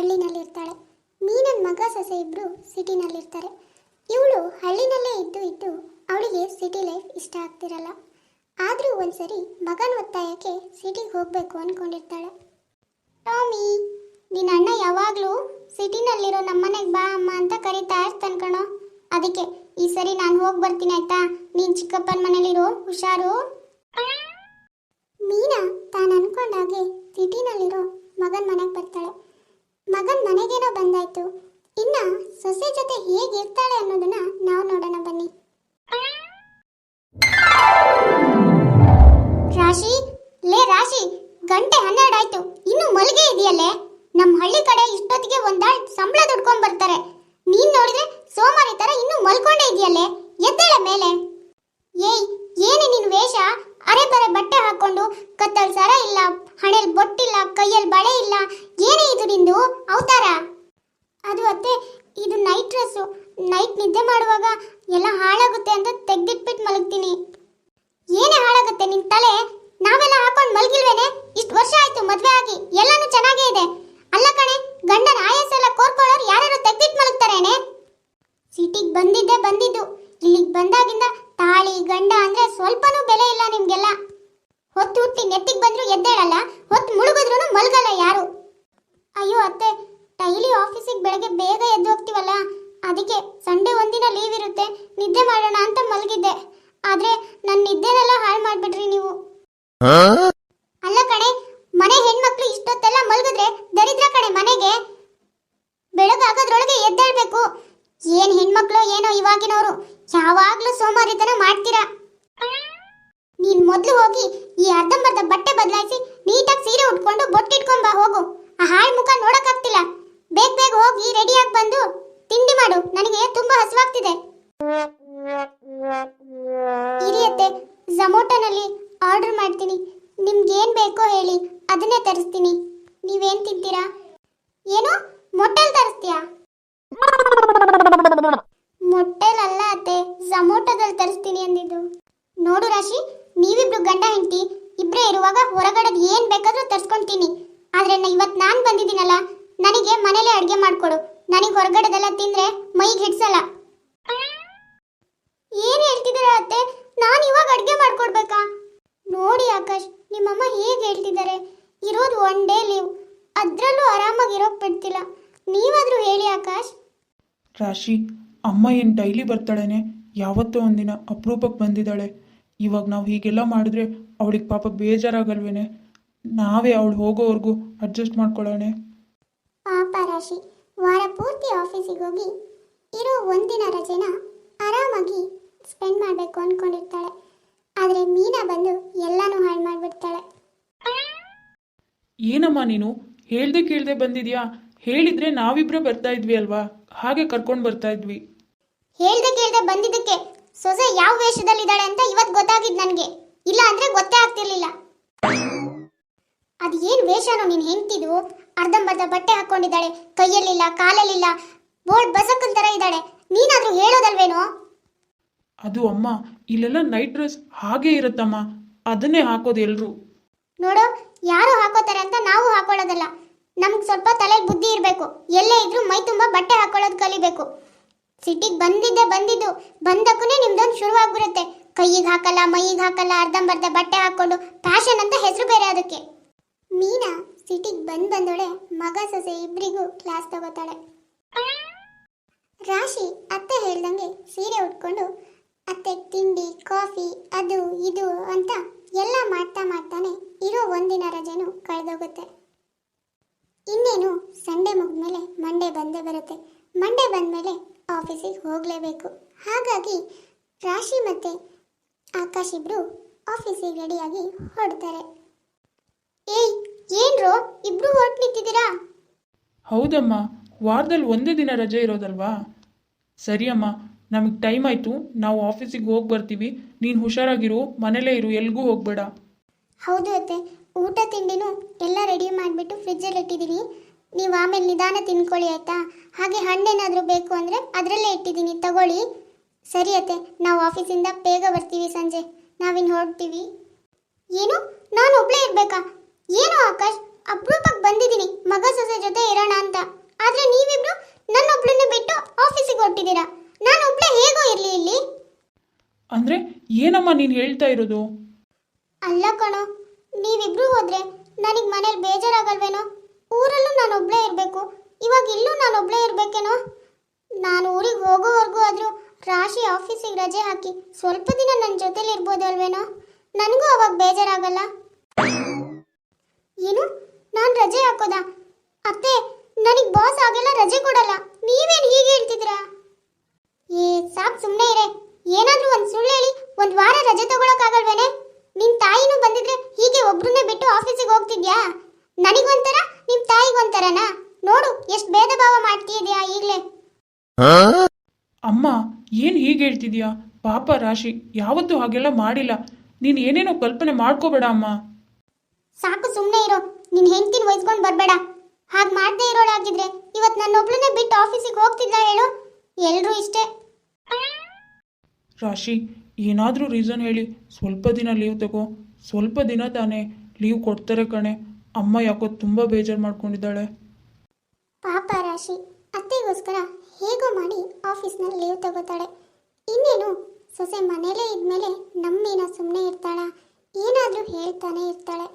ಹಳ್ಳಿನಲ್ಲಿರ್ತಾಳೆ. ಮೀನನ್ ಮಗ ಸೊಸೆ ಇಬ್ಬರು ಸಿಟಿನಲ್ಲಿರ್ತಾರೆ. ಇವಳು ಹಳ್ಳಿನಲ್ಲೇ ಇದ್ದು ಇದ್ದು ಅವಳಿಗೆ ಸಿಟಿ ಲೈಫ್ ಇಷ್ಟ ಆಗ್ತಿರಲ್ಲ. ಆದರೂ ಒಂದ್ಸರಿ ಮಗನ ಒತ್ತಾಯಕ್ಕೆ ಸಿಟಿಗೆ ಹೋಗಬೇಕು ಅಂದ್ಕೊಂಡಿರ್ತಾಳೆ. ಟಾಮಿ, ನಿನ್ನ ಅಣ್ಣ ಯಾವಾಗಲೂ ಸಿಟಿನಲ್ಲಿರೋ ನಮ್ಮನೆಗೆ ಬಾ ಅಮ್ಮ ಅಂತ ಕರೀತಾ ಇರ್ತಾನೆ ಕಣೋ. ಅದಕ್ಕೆ ಈ ಸರಿ ನಾನು ಹೋಗಿ ಬರ್ತೀನಿ ಆಯ್ತಾ? ನೀನು ಚಿಕ್ಕಪ್ಪನ ಮನೇಲಿರೋ, ಹುಷಾರು. ಮೀನಾ ತಾನು ಅನ್ಕೊಂಡಾಗೆ ಸಿಟಿನಲ್ಲಿರೋ ಮಗನ ಮನೆಗೆ ಬರ್ತಾಳೆ. ಮಗನ ಮನೆಗೇನೋ ಬಂದಾಯ್ತು. ಇನ್ನ ಸೊಸೆ ಜೊತೆ ಹೇಗಿರ್ತಾಳೆ ಅನ್ನೋದನ್ನ ನಾವು ನೋಡೋಣ ಬನ್ನಿ. ರಾಶಿ, ಲೇ ರಾಶಿ, ಗಂಟೆ 12 ಆಯ್ತು, ಇನ್ನು ಮಲ್ಗೆ ಇದೆಯಲ್ಲೇ? ನಮ್ಮ ಹಳ್ಳಿ ಕಡೆ ಇಷ್ಟೊತ್ತಿಗೆ ಒಂದಾಳ್ ಸಂಬಳ ದುಡ್ಕೊಂಡ್ ಬರ್ತಾರೆ. ನೀನ್ ನೋಡಿದ್ರೆ ಸೋಮಾರಿ ತರ ಇನ್ನು ಮಲ್ಕೊಂಡೇ ಇದೆಯಲ್ಲೇ? ಎದ್ದೇಳ ಮೇಲೆ. ಏಯ್, ಏನೇ ನಿನ್ ವೇಷ? ಅರೆ ಬರೆ ಬಟ್ಟೆ ಹಾಕೊಂಡು, ಕತ್ತಲ್ ಸರ ಇಲ್ಲ, ಹಣೆಲ್ ಬೊಟ್ಟಿಲ್ಲ, ಕೈಯಲ್ಲಿ ಬಳೆ ಇಲ್ಲ, ಏನೇ ಇದು ನಿಂದು ಅವತಾರ? ಅದು ಅತ್ತೆ, ಇದು ನೈಟ್ ಡ್ರೆಸ್ಸು. ನೈಟ್ ನಿದ್ದೆ ಮಾಡುವಾಗ ಎಲ್ಲ ಹಾಳಾಗುತ್ತೆ ಅಂತ ತೆಗ್ದಿಟ್ಬಿಟ್ಟು ಮಲಗ್ತೀನಿ. ಏನೇ ಹಾಳಾಗುತ್ತೆ ನಿನ್ ತಲೆ? ನಾವೆಲ್ಲ ಹಾಕೊಂಡು ಮಲಗಿಲ್ವೇನೆ? ಇಷ್ಟು ವರ್ಷ ಆಯ್ತು ಮದ್ವೆ ಆಗಿ, ಎಲ್ಲಾನು ಚೆನ್ನಾಗೇ ಇದೆ. ಅಲ್ಲ ಕಣೆ, ಗಂಡನ ಆಯಾಸ ಎಲ್ಲ ಕೋರ್ಕೊಳ್ಳೋರು ಯಾರು ತೆಗ್ದಿಟ್ಟು ಮಲಗ್ತಾರೇನೆ? ಸಿಟಿಗೆ ಬಂದಿದ್ದು, ಇಲ್ಲಿಗೆ ಬಂದಾಗಿಂದ ತಾಳಿ ಗಂಡ ಅಂದ್ರೆ ಸ್ವಲ್ಪನೂ ಬೆಲೆ ಇಲ್ಲ ನಿಮ್ಗೆಲ್ಲ. ಹೊತ್ತು ಹುಟ್ಟಿ ನೆತ್ತಿಗೆ ಬಂದ್ರು ಎದ್ದೇಳಲ್ಲ, ಹೊತ್ತು ಮುಳುಗಿದ್ರು ಮಲಗಲ್ಲ ಯಾರು. ಅಯ್ಯೋ ಅತ್ತೆ, ಡೈಲಿ ಆಫೀಸಿಗೆ ಬೆಳಗ್ಗೆ ಬೇಗ ಎದ್ದು ಹೋಗ್ತೀವಲ್ಲ, ಅದಕ್ಕೆ ಸಂಡೇ ಒಂದಿನ ಲೀವ್ ಇರುತ್ತೆ, ನಿದ್ದೆ ಮಾಡೋಣ ಅಂತ ಮಲಗಿದ್ದೆ. ಆದ್ರೆ ನನ್ನ ನಿದ್ದೆನೆಲ್ಲ ಹಾಳು ಮಾಡ್ಬಿಟ್ರಿ ನೀವು. ಅಲ್ಲ ಕಣೆ, ಮನೆ ಹೆಣ್ಮಕ್ಳು ಇಷ್ಟೊತ್ತೆಲ್ಲ ಮಲಗಿದ್ರೆ ದರಿದ್ರ ಕಣೆ ಮನೆಗೆ. ಬೆಳಗಾಗೋದ್ರೊಳಗೆ ಎದ್ದೇಳ್ಬೇಕು. ಏನ್ ಹೆಣ್ಮಕ್ಳು ಏನೋ ಇವಾಗಿನವರು, ಯಾವಾಗ್ಲೂ ಸೋಮಾರಿತನ ಮಾಡ್ತೀರಾ. ನೀನ್ ಮೊದ್ಲು ಹೋಗಿ ಈ ಅರ್ಧಂಬರ್ಧ ಬಟ್ಟೆ ಬದಲಾಯಿಸಿ ನೀಟಾಗಿ ಸೀರೆ ಉಟ್ಕೊಂಡು ಬೊಟ್ಟಿಟ್ಕೊಂಡ್ ಬಾ ಹೋಗು. ಆ ಹಾಳ್ ಮುಖ ನೋಡಕ್ಕಾಗ್ತಿಲ್ಲ. ಬೇಗ ಹೋಗಿ ರೆಡಿಯಾಗಿ ಬಂದು ತಿಂಡಿ ಮಾಡು, ನನಗೆ ತುಂಬಾ ಹಸಿವಾಗ್ತಿದೆ. ಇರಿಯತ್ತೆ, ಝೊಮ್ಯಾಟೊನಲ್ಲಿ ಆರ್ಡರ್ ಮಾಡ್ತೀನಿ. ನಿಮ್ಗೇನ್ ಬೇಕೋ ಹೇಳಿ, ಅದನ್ನೇ ತರಿಸ್ತೀನಿ. ನೀವೇನ್ ತಿಂತೀರಾ? ಏನು ಮೊಟ್ಟೆಲ್ ತರಿಸ್ತೀಯಾ? ಮೊಟ್ಟೆಲ್ ಅಲ್ಲ ಅತ್ತೆ, ಝೊಮ್ಯಾಟೊದಲ್ಲಿ ತರಿಸ್ತೀನಿ ಅಂದಿದ್ದು. ನೋಡು ರಾಶಿ, ನೀವಿಬ್ರು ಗಂಡ ಹೆಂಡತಿ ಇಬ್ರೇ ಇರುವಾಗ ಹೊರಗಡೆದು ಏನ್ ಬೇಕಾದ್ರೂ ತರಿಸ್ಕೊಂತೀನಿ. ಆದ್ರೆ ಇವತ್ತು ನಾನು ಬಂದಿದ್ದೀನಲ್ಲ, ನನಗೆ ಮನೇಲೆ ಅಡುಗೆ ಮಾಡ್ಕೊಡು. ನನಗೆ ಹೊರಗಡೆದೆಲ್ಲ ತಿಂದ್ರೆ ಮೈಗೆ ಹಿಡ್ಸಲ್ಲ. ಏನ್ ಹೇಳ್ತಿದ್ದೀರಾ ಅತ್ತೆ? ನಾನು ಇವಾಗ ಅಡುಗೆ ಮಾಡ್ಕೊಡ್ಬೇಕಾ? ನೋಡಿ ಆಕಾಶ್, ನಿಮ್ಮಮ್ಮ ಹೇಗೆ ಹೇಳ್ತಿದ್ದಾರೆ. ಇರೋದು 1 ಡೇ ಲೀವ್, ಅದ್ರಲ್ಲೂ ಆರಾಮಾಗಿ ಇರೋಕ್ ಬಿಡ್ತಿಲ್ಲ. ನೀವಾದ್ರೂ ಹೇಳಿ ಆಕಾಶ್. ರಾಶಿ, ಅಮ್ಮ ಏನು ಡೈಲಿ ಬರ್ತಾಳೇನೆ? ಯಾವತ್ತೋ ಒಂದಿನ ಅಪರೂಪಕ್ಕೆ ಬಂದಿದ್ದಾಳೆ. ಇವಾಗ ನಾವು ಹೀಗೆಲ್ಲ ಮಾಡಿದ್ರೆ ಅವಳಿಗೆ ಪಾಪ ಬೇಜಾರಾಗಲ್ವೇನೆ? ನಾವೇ ಅವಳು ಹೋಗೋವರೆಗೂ ಅಡ್ಜಸ್ಟ್ ಮಾಡ್ಕೊಳ್ಳೋಣ. ಪಾಪ ರಾಶಿ ವಾರ ಪೂರ್ತಿ ಆಫೀಸಿಗೆ ಹೋಗಿ ಇರೋ ಒಂದಿನ ರಜೆನ ಆರಾಮಾಗಿ ಸ್ಪೆಂಡ್ ಮಾಡಬೇಕು ಅಂದ್ಕೊಂಡಿರ್ತಾಳೆ. ಆದರೆ ಮೀನಾ ಬಂದು ಎಲ್ಲಾನು ಹಾಳು ಮಾಡಿಬಿಡ್ತಾಳೆ. ಏನಮ್ಮ ನೀನು ಹೇಳ್ದೆ ಕೇಳ್ದೆ ಬಂದಿದ್ಯಾ? ಹೇಳಿದ್ರೆ ನಾವಿಬ್ರೇ ಬರ್ತಾ ಇದ್ವಿ ಅಲ್ವಾ, ಹಾಗೆ ಕರ್ಕೊಂಡು ಬರ್ತಾ ಇದ್ವಿ. ಹೇಳ್ದೆ ಕೇಳ್ದೆ ಬಂದಿದ್ದಕ್ಕೆ ಸೊಸೆ ಯಾವ ವೇಷದಲ್ಲಿದ್ದಾಳೆ ಅಂತ ಇವತ್ತು ಗೊತ್ತಾಗಿದ್ದು ನನಗೆ. ಇಲ್ಲ ಅಂದ್ರೆ ಗೊತ್ತೇ ಆಗ್ತಿರ್ಲಿಲ್ಲ. ಅದು ಏನು ವೇಷನೋ ನೀನು ಹೆಂಡ್ತಿದು? ಅರ್ಧಂಬರ್ಧ ಬಟ್ಟೆ ಹಾಕೊಂಡಿದ್ದಾಳೆ, ಕೈಯಲ್ಲಿಲ್ಲ, ಕಾಲಲ್ಲಿಲ್ಲ, ಬೋರ್ಡ್ ಬಸಕ್ಕನ್ ಥರ ಇದ್ದಾಳೆ. ನೀನಾದ್ರೂ ಹೇಳೋದಲ್ವೇನೋ? ಅದು ಅಮ್ಮ, ಇಲ್ಲೆಲ್ಲ ನೈಟ್ ಡ್ರೆಸ್ ಹಾಗೆ ಇರುತ್ತಮ್ಮ, ಅದನ್ನೇ ಹಾಕೋದು ಎಲ್ರು. ನೋಡೋ, ಯಾರು ಹಾಕೋತಾರೆ ಅಂತ ನಾವು ಹಾಕೊಳ್ಳೋದಲ್ಲ. ನಮ್ಗೆ ಸ್ವಲ್ಪ ತಲೆಗೆ ಬುದ್ಧಿ ಇರಬೇಕು. ಎಲ್ಲೇ ಇದ್ರೂ ಮೈ ತುಂಬ ಬಟ್ಟೆ ಹಾಕೊಳ್ಳೋದು ಕಲಿಬೇಕು. ಸಿಟಿಗೆ ಬಂದಿದ್ದು ಬಂದಕ್ಕೂ ನಿಮ್ದೊಂದು ಶುರುವಾಗ್ಬಿಡುತ್ತೆ. ಕೈಗೆ ಹಾಕಲ್ಲ, ಮೈಗೆ ಹಾಕಲ್ಲ, ಅರ್ಧಂಬರ್ಧ ಬಟ್ಟೆ ಹಾಕೊಂಡು ಫ್ಯಾಷನ್ ಅಂತ ಹೆಸರು ಬೇರೆ ಅದಕ್ಕೆ. ಮೀನಾ ಸಿಟಿಗೆ ಬಂದೋಳೆ ಮಗ ಸೊಸೆ ಇಬ್ಬರಿಗೂ ಕ್ಲಾಸ್ ತಗೋತಾಳೆ. ರಾಶಿ ಅತ್ತೆ ಹೇಳ್ದಂಗೆ ಸೀರೆ ಉಟ್ಕೊಂಡು ಅತ್ತೆ ತಿಂಡಿ, ಕಾಫಿ, ಅದು ಇದು ಅಂತ ಎಲ್ಲ ಮಾಡ್ತಾನೆ ಇರೋ ಒಂದಿನ ರಜೆನೂ ಕಳೆದೋಗುತ್ತೆ. ಇನ್ನೇನು ಸಂಡೇ ಮುಗಿದ್ಮೇಲೆ ಮಂಡೇ ಬಂದೇ ಬರುತ್ತೆ. ಮಂಡೇ ಬಂದಮೇಲೆ ಆಫೀಸಿಗೆ ಹೋಗಲೇಬೇಕು. ಹಾಗಾಗಿ ರಾಶಿ ಮತ್ತು ಆಕಾಶ್ ಇಬ್ರು ಆಫೀಸಿಗೆ ರೆಡಿಯಾಗಿ ಹೊರಡ್ತಾರೆ. ಏಯ್, ಏನ್ರೋ ಇಬ್ರು ಹೊರಟು ನಿಂತಿದ್ದೀರಾ? ಹೌದಮ್ಮ, ವಾರದಲ್ಲಿ ಒಂದೇ ದಿನ ರಜೆ ಇರೋದಲ್ವಾ? ಸರಿ ಅಮ್ಮ, ನಮಗೆ ಟೈಮ್ ಆಯಿತು, ನಾವು ಆಫೀಸಿಗೆ ಹೋಗಿ ಬರ್ತೀವಿ. ನೀನು ಹುಷಾರಾಗಿರು, ಮನೇಲೇ ಇರು, ಎಲ್ಗೂ ಹೋಗಬೇಡ. ಹೌದು ಅತ್ತೆ, ಊಟ ತಿಂಡಿನೂ ಎಲ್ಲ ರೆಡಿ ಮಾಡಿಬಿಟ್ಟು ಫ್ರಿಜ್ಜಲ್ಲಿ ಇಟ್ಟಿದ್ದೀನಿ. ನೀವು ಆಮೇಲೆ ನಿಧಾನ ತಿನ್ಕೊಳ್ಳಿ ಆಯಿತಾ? ಹಾಗೆ ಹಣ್ಣೇನಾದರೂ ಬೇಕು ಅಂದರೆ ಅದರಲ್ಲೇ ಇಟ್ಟಿದ್ದೀನಿ, ತಗೊಳ್ಳಿ. ಸರಿ ಅತ್ತೆ, ನಾವು ಆಫೀಸಿಂದ ಬೇಗ ಬರ್ತೀವಿ. ಸಂಜೆ ನಾವಿನ್ನು ಹೊರಡ್ತೀವಿ. ಏನು, ನಾನು ಒಬ್ಬಳೇ ಇರಬೇಕಾ? ಏನು ಆಕಾಶ್, ಅಪರೂಪಕ್ಕೆ ಬಂದಿದ್ದೀನಿ, ಮಗ ಸೊಸೆ ಜೊತೆ ಇರೋಣ ಅಂತ. ಆದ್ರೆ ನೀವಿಬ್ರು ನನ್ನೊಬ್ಳನ್ನ ಬಿಟ್ಟು ಆಫೀಸಿಗೆ ಹೊರಟಿದ್ದೀರಾ. ನಾನು ಒಬ್ಳೆ ಹೇಗೋ ಇರ್ಲಿ ಇಲ್ಲಿ? ಅಂದರೆ ಏನಮ್ಮ ನೀನು ಹೇಳ್ತಾ ಇರೋದು? ಅಲ್ಲ ಕಣೋ, ನೀವಿಬ್ರು ಹೋದ್ರೆ ನನಗೆ ಮನೇಲಿ ಬೇಜಾರಾಗಲ್ವೇನೋ? ಊರಲ್ಲೂ ನಾನು ಒಬ್ಳೇ ಇರಬೇಕು, ಇವಾಗ ಇಲ್ಲೂ ನಾನು ಒಬ್ಳೇ ಇರಬೇಕೇನೋ? ನಾನು ಊರಿಗೆ ಹೋಗೋವರೆಗೂ ಆದರೂ ರಾಶಿ ಆಫೀಸಿಗೆ ರಜೆ ಹಾಕಿ ಸ್ವಲ್ಪ ದಿನ ನನ್ನ ಜೊತೆಲಿ ಇರ್ಬೋದು ಅಲ್ವೇನೋ? ನನಗೂ ಅವಾಗ ಬೇಜಾರಾಗಲ್ಲ. ಏನು, ನಾನು ರಜೆ ಹಾಕೋದಾ? ಅತ್ತೆ, ನನಗೆ ಬಾಸ್ ಆಗೆಲ್ಲ ರಜೆ ಕೊಡಲ್ಲ. ನೀವೇನು ಹೀಗೆ ಹೇಳ್ತಿದ್ದೀರಾ? ಸಾಕು, ಸುಮ್ಮನೆ ಇರೆ. ಏನಾದರೂ ಒಂದು ಸುಳ್ಳು ಹೇಳಿ ಒಂದು ವಾರ ರಜೆ ತಗೊಳಕ್ಕಾಗಲ್ವೇನೆ? ನಿನ್ನ ತಾಯಿನೂ ಬಂದಿದ್ರೆ ಹೀಗೆ ಒಬ್ರನ್ನೇ ಬಿಟ್ಟು ಆಫೀಸಿಗೆ ಹೋಗ್ತಿದ್ಯಾ? ನನಗೊಂಥರ ನಿಮ್ಮ ತಾಯಿಗೊಂಥರನಾ? ನೋಡು ಎಷ್ಟು ಭೇದ ಭಾವ ಮಾಡ್ತಿದ್ಯಾ ಈಗಲೇ. ಅಮ್ಮ ಏನು ಹೀಗೆ ಹೇಳ್ತಿದ್ಯಾ? ಪಾಪ ರಾಶಿ ಯಾವತ್ತೂ ಹಾಗೆಲ್ಲ ಮಾಡಿಲ್ಲ. ನೀನು ಏನೇನೋ ಕಲ್ಪನೆ ಮಾಡ್ಕೋಬೇಡ ಅಮ್ಮ. ಸಾಕು, ಸುಮ್ಮನೆ ಇರೋ. ನಿನ್ನ ಹೆಂಡತಿನ ವಹಿಸ್ಕೊಂಡು ಬರಬೇಡ. ಹಾಗೆ ಮಾಡದೇ ಇರೋಳಾಗಿದ್ರೆ ಇವತ್ತು ನನ್ನೊಬ್ಳನ್ನೇ ಬಿಟ್ಟು ಆಫೀಸಿಗೆ ಹೋಗ್ತಿದ್ದ ಹೇಳು? ಎಲ್ಲರೂ ಇಷ್ಟೇ. ರಾಶಿ ಏನಾದರೂ ರೀಸನ್ ಹೇಳಿ ಸ್ವಲ್ಪ ದಿನ ಲೀವ್ ತಗೋ. ಸ್ವಲ್ಪ ದಿನ ತಾನೇ ಲೀವ್ ಕೊಡ್ತಾರೆ ಕಣೆ. ಅಮ್ಮ ಯಾಕೋ ತುಂಬ ಬೇಜಾರು ಮಾಡ್ಕೊಂಡಿದ್ದಾಳೆ. ಪಾಪ ರಾಶಿ ಅತ್ತೆಗೋಸ್ಕರ ಹೇಗೋ ಮಾಡಿ ಆಫೀಸ್ನಲ್ಲಿ ಲೀವ್ ತಗೋತಾಳೆ. ಇನ್ನೇನು ಸೊಸೆ ಮನೇಲೇ ಇದ್ಮೇಲೆ ನಮ್ಮೀನ ಸುಮ್ಮನೆ ಇರ್ತಾಳ? ಏನಾದರೂ ಹೇಳ್ತಾನೆ ಇರ್ತಾಳೆ.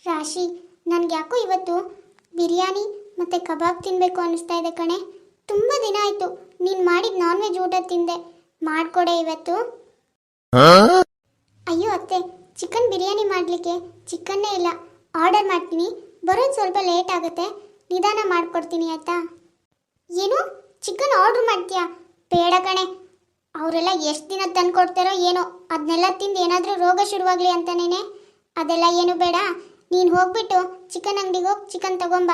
ರಾಶಿ, ನನ್ಗೆ ಯಾಕೋ ಇವತ್ತು ಬಿರಿಯಾನಿ ಮತ್ತು ಕಬಾಬ್ ತಿನ್ನಬೇಕು ಅನ್ನಿಸ್ತಾ ಇದೆ ಕಣೆ. ತುಂಬ ದಿನ ಆಯಿತು ನೀನು ಮಾಡಿದ ನಾನ್ ವೆಜ್ ಊಟ ತಿಂದೆ. ಮಾಡಿಕೊಡೆ ಇವತ್ತು. ಅಯ್ಯೋ ಅತ್ತೆ, ಚಿಕನ್ ಬಿರಿಯಾನಿ ಮಾಡಲಿಕ್ಕೆ ಚಿಕನ್ನೇ ಇಲ್ಲ. ಆರ್ಡರ್ ಮಾಡ್ತೀನಿ, ಬರೋದು ಸ್ವಲ್ಪ ಲೇಟ್ ಆಗುತ್ತೆ. ನಿಧಾನ ಮಾಡಿಕೊಡ್ತೀನಿ ಆಯಿತಾ? ಏನು, ಚಿಕನ್ ಆರ್ಡ್ರ್ ಮಾಡ್ತೀಯಾ? ಬೇಡ ಕಣೆ, ಅವರೆಲ್ಲ ಎಷ್ಟು ದಿನ ತಂದು ಕೊಡ್ತಾರೋ ಏನೋ. ಅದನ್ನೆಲ್ಲ ತಿಂದು ಏನಾದರೂ ರೋಗ ಶುರುವಾಗಲಿ ಅಂತಾನೇನೆ. ಅದೆಲ್ಲ ಏನು ಬೇಡ. ನೀನು ಹೋಗ್ಬಿಟ್ಟು ಚಿಕನ್ ಅಂಗಡಿಗೆ ಹೋಗಿ ಚಿಕನ್ ತಗೊಂಬ.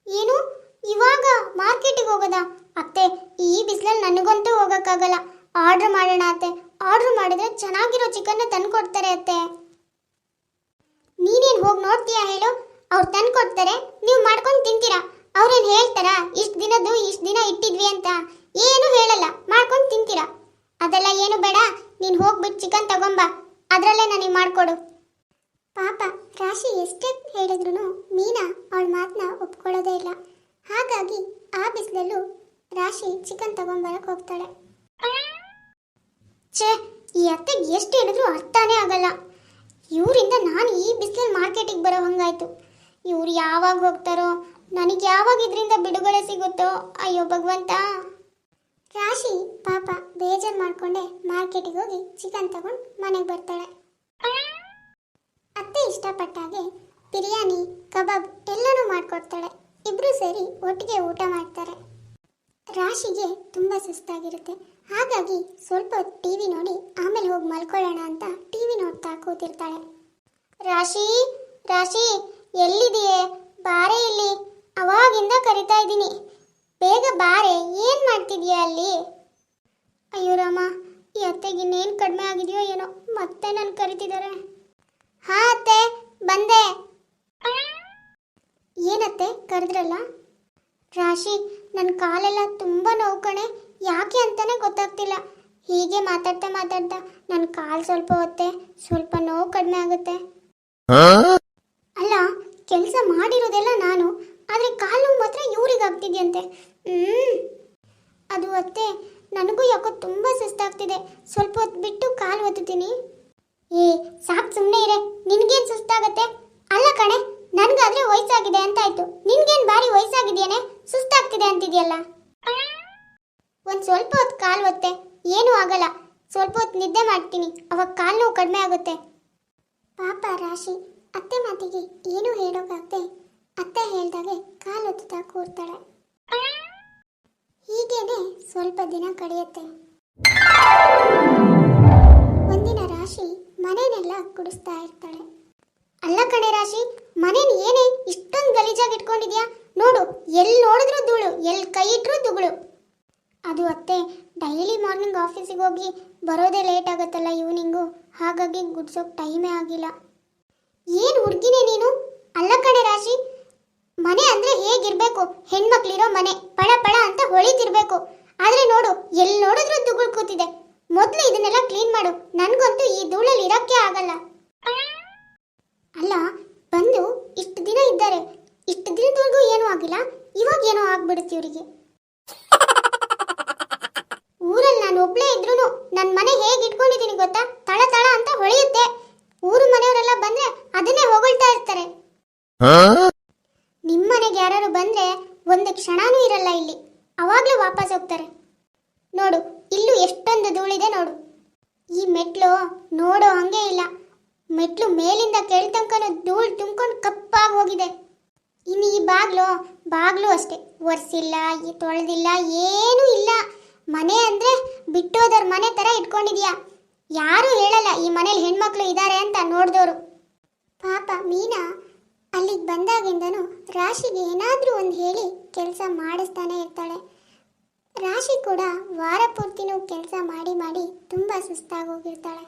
ಏನು, ಇವಾಗ ಮಾರ್ಕೆಟಿಗೆ ಹೋಗೋದಾ? ಅತ್ತೆ, ಈ ಬಿಸಿಲಲ್ಲಿ ನನಗಂತೂ ಹೋಗೋಕ್ಕಾಗಲ್ಲ. ಆರ್ಡ್ರ್ ಮಾಡೋಣ ಅತ್ತೆ. ಆರ್ಡ್ರ್ ಮಾಡಿದ್ರೆ ಚೆನ್ನಾಗಿರೋ ಚಿಕನ್ನ ತಂದು ಕೊಡ್ತಾರೆ ಅತ್ತೆ. ನೀನೇನು ಹೋಗಿ ನೋಡ್ತೀಯಾ ಹೇಳು? ಅವ್ರು ತಂದು ಕೊಡ್ತಾರೆ, ನೀವು ಮಾಡ್ಕೊಂಡು ತಿಂತೀರಾ. ಅವ್ರೇನು ಹೇಳ್ತಾರಾ ಇಷ್ಟು ದಿನದ್ದು ಇಷ್ಟು ದಿನ ಇಟ್ಟಿದ್ವಿ ಅಂತ? ಏನು ಹೇಳಲ್ಲ, ಮಾಡ್ಕೊಂಡು ತಿಂತೀರಾ. ಅದೆಲ್ಲ ಏನು ಬೇಡ. ನೀನು ಹೋಗ್ಬಿಟ್ಟು ಚಿಕನ್ ತಗೊಂಬ, ಅದರಲ್ಲೇ ನನಗೆ ಮಾಡಿಕೊಡು. ಪಾಪ ರಾಶಿ ಎಷ್ಟೇ ಹೇಳಿದ್ರು ಮೀನಾ ಅವಳ ಮಾತನ್ನ ಒಪ್ಕೊಳ್ಳೋದೇ ಇಲ್ಲ. ಹಾಗಾಗಿ ಆ ಬಿಸಿಲಲ್ಲೂ ರಾಶಿ ಚಿಕನ್ ತಗೊಂಬರಕ್ಕೆ ಹೋಗ್ತಾಳೆ. ಛೇ, ಈ ಅತ್ತೆಗೆ ಎಷ್ಟು ಹೇಳಿದ್ರು ಅರ್ಥನೇ ಆಗಲ್ಲ. ಇವರಿಂದ ನಾನು ಈ ಬಿಸಿಲಲ್ಲಿ ಮಾರ್ಕೆಟಿಗೆ ಬರೋ ಹಂಗಾಯ್ತು. ಇವ್ರು ಯಾವಾಗ ಹೋಗ್ತಾರೋ, ನನಗೆ ಯಾವಾಗ ಇದರಿಂದ ಬಿಡುಗಡೆ ಸಿಗುತ್ತೋ? ಅಯ್ಯೋ ಭಗವಂತ. ರಾಶಿ ಪಾಪ ಬೇಜಾರು ಮಾಡ್ಕೊಂಡೆ ಮಾರ್ಕೆಟಿಗೆ ಹೋಗಿ ಚಿಕನ್ ತಗೊಂಡು ಮನೆಗೆ ಬರ್ತಾಳೆ. ಅತ್ತೆ ಇಷ್ಟಪಟ್ಟ ಹಾಗೆ ಬಿರಿಯಾನಿ ಕಬಾಬ್ ಎಲ್ಲನೂ ಮಾಡಿಕೊಡ್ತಾಳೆ. ಇಬ್ಬರು ಸೇರಿ ಒಟ್ಟಿಗೆ ಊಟ ಮಾಡ್ತಾರೆ. ರಾಶಿಗೆ ತುಂಬ ಸುಸ್ತಾಗಿರುತ್ತೆ. ಹಾಗಾಗಿ ಸ್ವಲ್ಪ ಹೊತ್ತು ಟಿವಿ ನೋಡಿ ಆಮೇಲೆ ಹೋಗಿ ಮಲ್ಕೊಳ್ಳೋಣ ಅಂತ ಟಿವಿ ನೋಡ್ತಾ ಕೂತಿರ್ತಾಳೆ. ರಾಶಿ, ರಾಶಿ ಎಲ್ಲಿದೆಯೇ? ಬಾರೆ ಇಲ್ಲಿ, ಅವಾಗಿಂದ ಕರಿತಾ ಇದ್ದೀನಿ, ಬೇಗ ಬಾರೆ. ಏನು ಮಾಡ್ತಿದೀಯ ಅಲ್ಲಿ? ಅಯ್ಯೋ ರಾಮ, ಈ ಅತ್ತೆಗೆ ಇನ್ನೇನು ಕಡಿಮೆ ಆಗಿದೆಯೋ ಏನೋ, ಮತ್ತೆ ನಾನು ಕರಿತಿದ್ದಾರೆ. ಹಾ ಅತ್ತೆ, ಬಂದೆ. ಏನತ್ತೆ ಕರೆದ್ರಲ್ಲ? ರಾಶಿ, ನನ್ನ ಕಾಲೆಲ್ಲ ತುಂಬ ನೋವು ಕಣೆ. ಯಾಕೆ ಅಂತಾನೆ ಗೊತ್ತಾಗ್ತಿಲ್ಲ. ಹೀಗೆ ಮಾತಾಡ್ತಾ ಮಾತಾಡ್ತಾ ನನ್ನ ಕಾಲು ಸ್ವಲ್ಪ ಹೊತ್ತೆ ಸ್ವಲ್ಪ ನೋವು ಕಡಿಮೆ ಆಗುತ್ತೆ. ಅಲ್ಲ, ಕೆಲಸ ಮಾಡಿರೋದೆಲ್ಲ ನಾನು, ಆದರೆ ಕಾಲು ನೋವು ಮಾತ್ರ ಇವ್ರಿಗಾಗ್ತಿದ್ಯಂತೆ. ಅದು ಅತ್ತೆ, ನನಗೂ ಯಾಕೋ ತುಂಬ ಸುಸ್ತಾಗ್ತಿದೆ. ಸ್ವಲ್ಪ ಹೊತ್ತು ಬಿಟ್ಟು ಕಾಲು ಒತ್ತುತ್ತೀನಿ. ಸಾಕು, ಸುಮ್ಮನೆ ಇರೆ. ನಿನ್ಗೇನು ಸುಸ್ತಾಗತ್ತೆ? ಅಲ್ಲ ಕಣೆ, ನನ್ಗಾದ್ರೆ ವಯಸ್ಸಾಗಿದೆ ಅಂತಾಯ್ತು, ನಿನ್ಗೇನು ಭಾರಿ ವಯಸ್ಸಾಗಿದೆಯೇನೆ, ಸುಸ್ತಾಗ್ತಿದೆ ಅಂತಿದ್ಯಲ್ಲ. ಒಂದು ಸ್ವಲ್ಪ ಹೊತ್ತು ಕಾಲು ಒತ್ತೆ, ಏನೂ ಆಗಲ್ಲ. ಸ್ವಲ್ಪ ಹೊತ್ತು ನಿದ್ದೆ ಮಾಡ್ತೀನಿ, ಅವಾಗ ಕಾಲು ನೋವು ಕಡಿಮೆ ಆಗುತ್ತೆ. ಪಾಪ ರಾಶಿ ಅತ್ತೆ ಮಾತಿಗೆ ಏನೂ ಹೇಳೋಕ್ಕಾಗದೆ ಅತ್ತೆ ಹೇಳ್ದಾಗೆ ಕಾಲು ಒತ್ತುತ್ತಾ ಕೂರ್ತಾಳೆ. ಹೀಗೇನೆ ಸ್ವಲ್ಪ ದಿನ ಕಳೆಯುತ್ತೆ. ಒಂದಿನ ರಾಶಿ ಮನೆನೆಲ್ಲ ಗುಡಿಸ್ತಾ ಇರ್ತಾಳೆ. ಅಲ್ಲ ಕಣೆ ರಾಶಿ, ಮನೇನ ಏನೇ ಇಷ್ಟೊಂದು ಗಲೀಜಾಗಿ ಇಟ್ಕೊಂಡಿದ್ಯಾ? ನೋಡು, ಎಲ್ಲಿ ನೋಡಿದ್ರೂ ಧೂಳು, ಎಲ್ಲಿ ಕೈ ಇಟ್ಟರೂ ಧೂಳು. ಅದು ಅತ್ತೆ, ಡೈಲಿ ಮಾರ್ನಿಂಗ್ ಆಫೀಸಿಗೆ ಹೋಗಿ ಬರೋದೇ ಲೇಟ್ ಆಗುತ್ತಲ್ಲ ಈವ್ನಿಂಗು, ಹಾಗಾಗಿ ಗುಡ್ಸೋಕೆ ಟೈಮೇ ಆಗಿಲ್ಲ. ಏನು ಹುಡುಗಿನೇ ನೀನು? ಅಲ್ಲ ಕಣೆ ರಾಶಿ, ಮನೆ ಅಂದರೆ ಹೇಗಿರಬೇಕು? ಹೆಣ್ಮಕ್ಳಿರೋ ಮನೆ ಪಳ ಪಳ ಅಂತ ಹೊಳಿತಿರ್ಬೇಕು. ಆದರೆ ನೋಡು, ಎಲ್ಲಿ ನೋಡಿದ್ರೂ ಧೂಳು ಕೂತಿದೆ. ಮೊದಲು ಇದನ್ನೆಲ್ಲ ಕ್ಲೀನ್ ಮಾಡು, ನನಗಂತೂ ಈ ಧೂಳಲ್ಲಿ ಇರೋಕ್ಕೆ ಆಗಲ್ಲ. ಅಲ್ಲ, ಬಂದು ಇಷ್ಟು ದಿನ ಇದ್ದಾರೆ, ಇಷ್ಟು ದಿನದವರೆಗೂ ಏನೂ ಆಗಿಲ್ಲ, ಇವಾಗ ಏನೋ ಆಗ್ಬಿಡುತ್ತೆ ಇವರಿಗೆ. ಊರಲ್ಲಿ ನಾನು ಒಬ್ಳೇ ಇದ್ರೂ ನನ್ನ ಮನೆ ಹೇಗೆ ಇಟ್ಕೊಂಡಿದ್ದೀನಿ ಗೊತ್ತಾ? ತಳ ತಳ ಅಂತ ಹೊಳೆಯುತ್ತೆ. ಊರು ಮನೆಯವರೆಲ್ಲ ಬಂದ್ರೆ ಅದನ್ನೇ ಹೊಗಳ್ತಾ ಇರ್ತಾರೆ. ನಿಮ್ಮ ಮನೆಗೆ ಯಾರು ಬಂದ್ರೆ ಒಂದು ಕ್ಷಣನೂ ಇರಲ್ಲ ಇಲ್ಲಿ, ಅವಾಗ್ಲೂ ವಾಪಸ್ ಹೋಗ್ತಾರೆ. ನೋಡು, ಇಲ್ಲೂ ಎಷ್ಟೊಂದು ಧೂಳಿದೆ ನೋಡು. ಈ ಮೆಟ್ಲು ನೋಡೋ ಹಂಗೆ ಇಲ್ಲ, ಮೆಟ್ಲು ಮೇಲಿಂದ ಕೆಳತನಕನೂ ಧೂಳು ತುಂಬ್ಕೊಂಡು ಕಪ್ಪಾಗಿ ಹೋಗಿದೆ. ಇನ್ನು ಈ ಬಾಗ್ಲು ಅಷ್ಟೇ, ಒರೆಸಿಲ್ಲ, ತೊಳೆದಿಲ್ಲ, ಏನೂ ಇಲ್ಲ. ಮನೆ ಅಂದ್ರೆ ಬಿಟ್ಟೋದರ ಮನೆ ತರ ಇಟ್ಕೊಂಡಿದ್ಯಾ. ಯಾರು ಹೇಳಲ್ಲ ಈ ಮನೇಲಿ ಹೆಣ್ಮಕ್ಳು ಇದ್ದಾರೆ ಅಂತ ನೋಡ್ದೋರು. ಪಾಪ ಮೀನಾ ಅಲ್ಲಿಗೆ ಬಂದಾಗಿಂದನೂ ರಾಶಿಗೆ ಏನಾದರೂ ಒಂದು ಹೇಳಿ ಕೆಲಸ ಮಾಡಿಸ್ತಾನೆ ಇರ್ತಾಳೆ. ರಾಶಿ ಕೂಡ ವಾರ ಪೂರ್ತಿನೂ ಕೆಲಸ ಮಾಡಿ ಮಾಡಿ ತುಂಬಾ ಸುಸ್ತಾಗೋಗಿರ್ತಾಳೆ.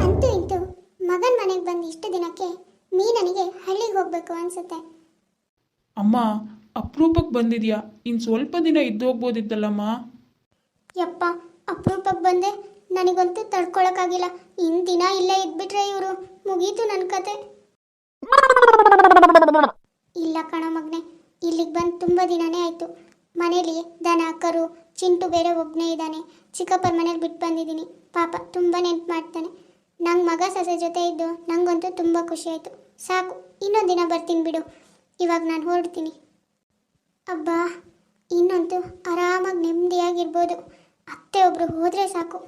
ಅಂತೂ ಇಂತೂ ಮಗನ ಮನೆಗೆ ಬಂದು ಇಷ್ಟು ದಿನಕ್ಕೆ ಮೀನನಿಗೆ ಹಳ್ಳಿಗೆ ಹೋಗ್ಬೇಕು ಅನ್ಸುತ್ತೆ. ಅಮ್ಮ, ಅಪರೂಪಕ್ಕೆ ಬಂದಿದ್ಯಾ, ಇನ್ನು ಸ್ವಲ್ಪ ದಿನ ಇದ್ದು ಹೋಗ್ಬೋದಿತ್ತಲ್ಲಮ್ಮ. ಯಪ್ಪ, ಅಪರೂಪಕ್ಕೆ ಬಂದೆ, ನನಗಂತೂ ತಡ್ಕೊಳಕ್ಕಾಗಿಲ್ಲ. ಇನ್ನು ದಿನ ಇಲ್ಲೇ ಇದ್ಬಿಟ್ರೆ ಇವರು ಮುಗೀತು ನನ್ನ ಕತೆ. ಇಲ್ಲ ಕಣ ಮಗನೆ, ಇಲ್ಲಿಗೆ ಬಂದು ತುಂಬ ದಿನನೇ ಆಯಿತು. ಮನೇಲಿ ದನ ಕರು ಚಿಂಟು ಬೇರೆ ಒಬ್ಬನೇ ಇದ್ದಾನೆ. ಚಿಕ್ಕಪ್ಪನ ಮನೇಲಿ ಬಿಟ್ಟು ಬಂದಿದ್ದೀನಿ. ಪಾಪ ತುಂಬ ನೆನ್ಪು ಮಾಡ್ತಾನೆ. ನಂಗೆ ಮಗ ಸೊಸೆ ಜೊತೆ ಇದ್ದು ನಂಗಂತೂ ತುಂಬ ಖುಷಿ ಆಯಿತು. ಸಾಕು, ಇನ್ನೊಂದು ದಿನ ಬರ್ತೀನಿ ಬಿಡು, ಇವಾಗ ನಾನು ಹೊರಡ್ತೀನಿ. ಅಬ್ಬಾ, ಇನ್ನಂತೂ ಆರಾಮಾಗಿ ನೆಮ್ಮದಿಯಾಗಿರ್ಬೋದು. ಅತ್ತೆ ಒಬ್ರು ಹೋದ್ರೆ ಸಾಕು.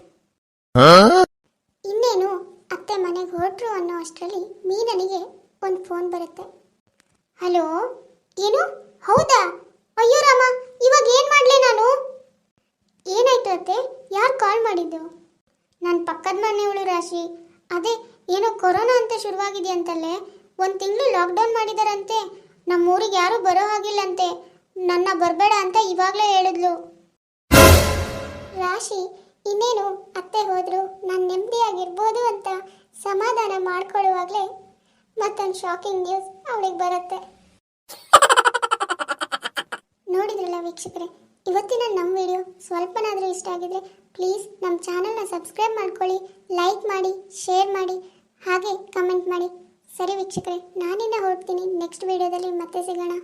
ಇನ್ನೇನು ಅತ್ತೆ ಮನೆಗೆ ಹೊರಟ್ರು ಅನ್ನೋ ಅಷ್ಟರಲ್ಲಿ ಮೀನನಿಗೆ ಒಂದು ಫೋನ್ ಬರುತ್ತೆ. ಹಲೋ, ಏನು? ಹೌದಾ? ಅಯ್ಯೋ ರಾಮ, ಇವಾಗ ಏನು ಮಾಡಲಿ ನಾನು? ಏನಾಯ್ತು ಅತ್ತೆ? ಯಾರು ಕಾಲ್ ಮಾಡಿದ್ದು? ನನ್ನ ಪಕ್ಕದ ಮನೆಯವಳು ರಾಶಿ. ಅದೇ ಏನೋ ಕೊರೋನಾ ಅಂತ ಶುರುವಾಗಿದೆಯಂತಲ್ಲೇ, 1 ತಿಂಗಳು ಲಾಕ್ಡೌನ್ ಮಾಡಿದಾರಂತೆ. ನಮ್ಮೂರಿಗೆ ಯಾರೂ ಬರೋ ಹಾಗಿಲ್ಲಂತೆ. ನನ್ನ ಬರಬೇಡ ಅಂತ ಇವಾಗಲೇ ಹೇಳಿದ್ಲು. ರಾಶಿ ಇನ್ನೇನು ಅತ್ತೆ ಹೋದ್ರು ನಾನು ನೆಮ್ಮದಿಯಾಗಿರ್ಬೋದು ಅಂತ ಸಮಾಧಾನ ಮಾಡ್ಕೊಳ್ಳುವಾಗಲೇ ಮತ್ತೊಂದು ಶಾಕಿಂಗ್ ನ್ಯೂಸ್ ಅವಳಿಗೆ ಬರುತ್ತೆ. ನೋಡಿದ್ರಲ್ಲ ವೀಕ್ಷಕರೇ, ಇವತ್ತಿನ ನಮ್ಮ ವಿಡಿಯೋ ಸ್ವಲ್ಪನಾದರೂ ಇಷ್ಟ ಆಗಿದ್ರೆ ಪ್ಲೀಸ್ ನಮ್ಮ ಚಾನಲ್ನ ಸಬ್ಸ್ಕ್ರೈಬ್ ಮಾಡ್ಕೊಳ್ಳಿ, ಲೈಕ್ ಮಾಡಿ, ಶೇರ್ ಮಾಡಿ, ಹಾಗೆ ಕಮೆಂಟ್ ಮಾಡಿ. ಸರಿ ವೀಕ್ಷಕರೇ, ನಾನಿನ್ನ ಹೊರಡ್ತೀನಿ. ನೆಕ್ಸ್ಟ್ ವಿಡಿಯೋದಲ್ಲಿ ಮತ್ತೆ ಸಿಗೋಣ.